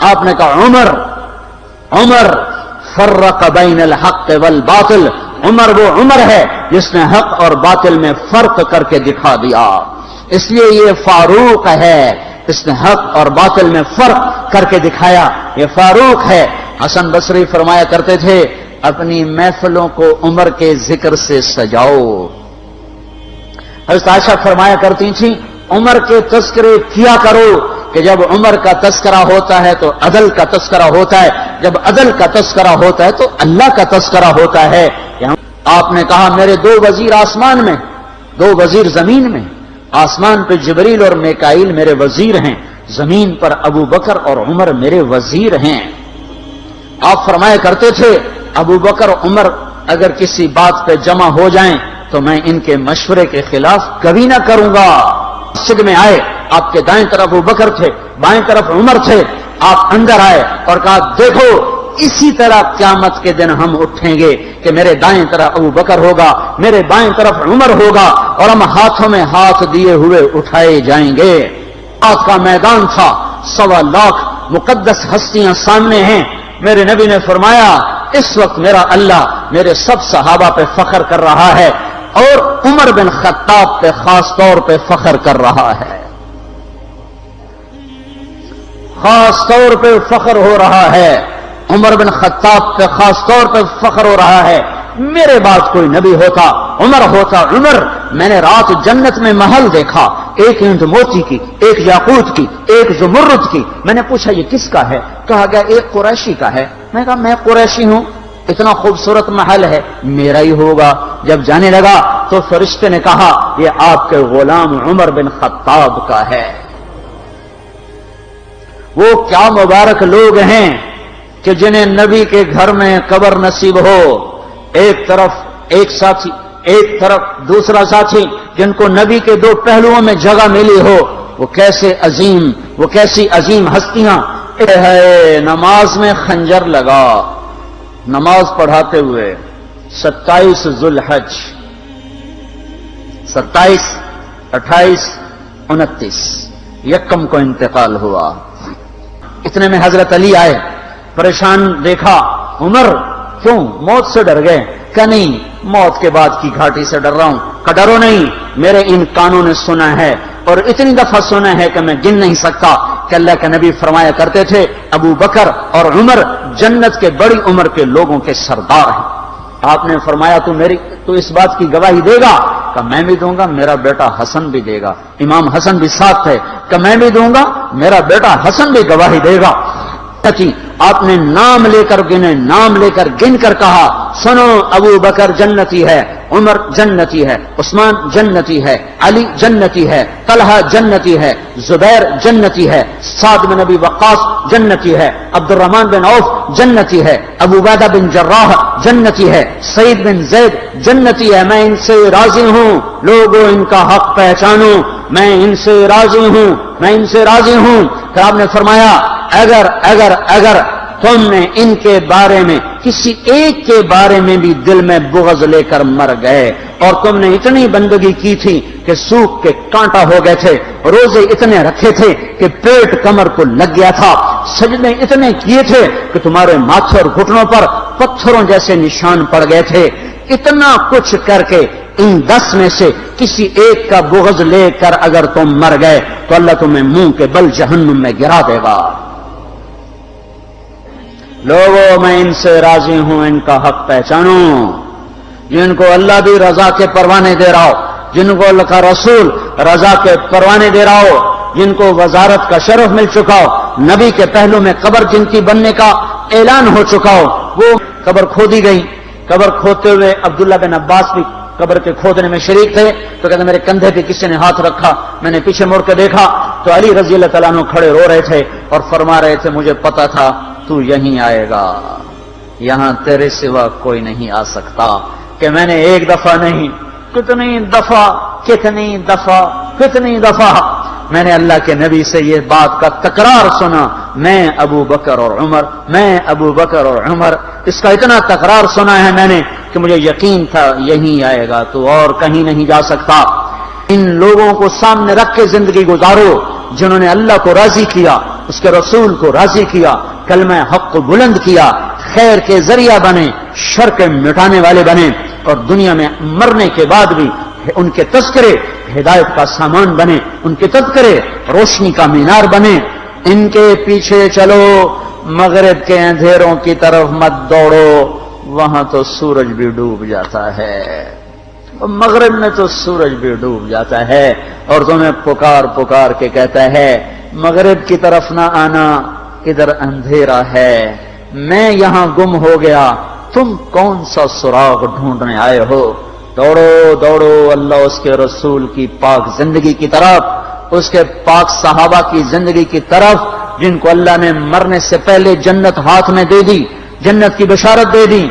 آپ نے کہا عمر فرق بین الحق والباطل، عمر وہ عمر ہے جس نے حق اور باطل میں فرق کر کے دکھا دیا، اس لیے یہ فاروق ہے، اس نے حق اور باطل میں فرق کر کے دکھایا، یہ فاروق ہے۔ حسن بصری فرمایا کرتے تھے اپنی محفلوں کو عمر کے ذکر سے سجاؤ۔ حضرت عائشہ فرمایا کرتی تھیں عمر کے تذکرے کیا کرو کہ جب عمر کا تذکرہ ہوتا ہے تو عدل کا تذکرہ ہوتا ہے، جب عدل کا تذکرہ ہوتا ہے تو اللہ کا تذکرہ ہوتا ہے۔ آپ نے کہا میرے 2 وزیر آسمان میں، 2 وزیر زمین میں، آسمان پہ جبریل اور میکائیل میرے وزیر ہیں، زمین پر ابو بکر اور عمر میرے وزیر ہیں۔ آپ فرمایا کرتے تھے ابو بکر عمر اگر کسی بات پہ جمع ہو جائیں تو میں ان کے مشورے کے خلاف کبھی نہ کروں گا۔ مسجد میں آئے، آپ کے دائیں طرف ابو بکر تھے، بائیں طرف عمر تھے، آپ اندر آئے اور کہا دیکھو اسی طرح قیامت کے دن ہم اٹھیں گے کہ میرے دائیں طرف ابو بکر ہوگا، میرے بائیں طرف عمر ہوگا اور ہم ہاتھوں میں ہاتھ دیے ہوئے اٹھائے جائیں گے۔ آج کا میدان تھا، 1.25 لاکھ مقدس ہستیاں سامنے ہیں۔ میرے نبی نے فرمایا اس وقت میرا اللہ میرے سب صحابہ پہ فخر کر رہا ہے اور عمر بن خطاب پہ خاص طور پہ فخر کر رہا ہے، خاص طور پہ فخر ہو رہا ہے، عمر بن خطاب پہ خاص طور پہ فخر ہو رہا ہے۔ میرے بعد کوئی نبی ہوتا عمر ہوتا۔ عمر میں نے رات جنت میں محل دیکھا، ایک اینٹ موتی کی، ایک یاقوت کی، ایک زمرد کی۔ میں نے پوچھا یہ کس کا ہے؟ کہا گیا ایک قریشی کا ہے۔ میں نے کہا میں قریشی ہوں، اتنا خوبصورت محل ہے، میرا ہی ہوگا۔ جب جانے لگا تو فرشتے نے کہا یہ آپ کے غلام عمر بن خطاب کا ہے۔ وہ کیا مبارک لوگ ہیں کہ جنہیں نبی کے گھر میں قبر نصیب ہو، ایک طرف ایک ساتھی، ایک طرف دوسرا ساتھی، جن کو نبی کے 2 پہلوؤں میں جگہ ملی ہو۔ وہ کیسی عظیم ہستیاں۔ ہے نماز میں خنجر لگا، نماز پڑھاتے ہوئے 27 ذوالحج، 27، 28، 29 یکم کو انتقال ہوا۔ اتنے میں حضرت علی آئے، پریشان دیکھا، عمر کیوں موت سے ڈر گئے؟ کہ نہیں موت کے بعد کی گھاٹی سے ڈر رہا ہوں۔ کہ ڈرو نہیں، میرے ان کانوں نے سنا ہے اور اتنی دفعہ سنا ہے کہ میں گن نہیں سکتا کہ اللہ کے نبی فرمایا کرتے تھے ابو بکر اور عمر جنت کے بڑی عمر کے لوگوں کے سردار ہیں۔ آپ نے فرمایا تو اس بات کی گواہی دے گا؟ کہ میں بھی دوں گا، میرا بیٹا حسن بھی دے گا۔ امام حسن بھی ساتھ تھے۔ کہ میں بھی دوں گا، میرا بیٹا حسن بھی گواہی دے گا۔ آپ نے نام لے کر گن کر کہا سنو ابو بکر جنتی ہے، عمر جنتی ہے، عثمان جنتی ہے، علی جنتی ہے، طلحہ جنتی ہے، زبیر جنتی ہے، سعد بن ابی وقاص جنتی ہے، عبد الرحمن بن عوف جنتی ہے، ابو عبیدہ بن جراح جنتی ہے، سعید بن زید جنتی ہے۔ میں ان سے راضی ہوں، لوگوں ان کا حق پہچانو، میں ان سے راضی ہوں، میں ان سے راضی ہوں۔ پھر آپ نے فرمایا اگر تم نے ان کے بارے میں کسی ایک کے بارے میں بھی دل میں بغض لے کر مر گئے اور تم نے اتنی بندگی کی تھی کہ سوکھ کے کانٹا ہو گئے تھے، روزے اتنے رکھے تھے کہ پیٹ کمر کو لگ گیا تھا، سجدے اتنے کیے تھے کہ تمہارے ماتھے اور گھٹنوں پر پتھروں جیسے نشان پڑ گئے تھے، اتنا کچھ کر کے ان 10 میں سے کسی ایک کا بغض لے کر اگر تم مر گئے تو اللہ تمہیں منہ کے بل جہنم میں گرا دے گا۔ لوگوں میں ان سے راضی ہوں، ان کا حق پہچانو، جن کو اللہ بھی رضا کے پروانے دے رہا ہو، جن کو اللہ کا رسول رضا کے پروانے دے رہا ہو، جن کو وزارت کا شرف مل چکا ہو، نبی کے پہلو میں قبر جن کی بننے کا اعلان ہو چکا ہو، وہ قبر کھودی گئی۔ قبر کھودتے ہوئے عبداللہ بن عباس بھی قبر کے کھودنے میں شریک تھے، تو کہتے میرے کندھے پہ کسی نے ہاتھ رکھا، میں نے پیچھے مڑ کے دیکھا تو علی رضی اللہ تعالیٰ عنہ کھڑے رو رہے تھے اور فرما رہے تھے مجھے پتا تھا تو یہیں آئے گا، یہاں تیرے سوا کوئی نہیں آ سکتا۔ کہ میں نے ایک دفعہ نہیں کتنی دفعہ میں نے اللہ کے نبی سے یہ بات کا تکرار سنا، میں ابو بکر اور عمر، اس کا اتنا تکرار سنا ہے میں نے کہ مجھے یقین تھا یہیں آئے گا، تو اور کہیں نہیں جا سکتا۔ ان لوگوں کو سامنے رکھ کے زندگی گزارو جنہوں نے اللہ کو راضی کیا، اس کے رسول کو راضی کیا، کلمہ حق کو بلند کیا، خیر کے ذریعہ بنے، شر کے مٹانے والے بنے، اور دنیا میں مرنے کے بعد بھی ان کے تذکرے ہدایت کا سامان بنے، ان کے تذکرے روشنی کا مینار بنے۔ ان کے پیچھے چلو، مغرب کے اندھیروں کی طرف مت دوڑو، وہاں تو سورج بھی ڈوب جاتا ہے، مغرب میں تو سورج بھی ڈوب جاتا ہے، اور تمہیں پکار پکار کے کہتا ہے مغرب کی طرف نہ آنا، ادھر اندھیرا ہے، میں یہاں گم ہو گیا، تم کون سا سراغ ڈھونڈنے آئے ہو؟ دوڑو دوڑو اللہ اس کے رسول کی پاک زندگی کی طرف، اس کے پاک صحابہ کی زندگی کی طرف، جن کو اللہ نے مرنے سے پہلے جنت ہاتھ میں دے دی، جنت کی بشارت دے دی۔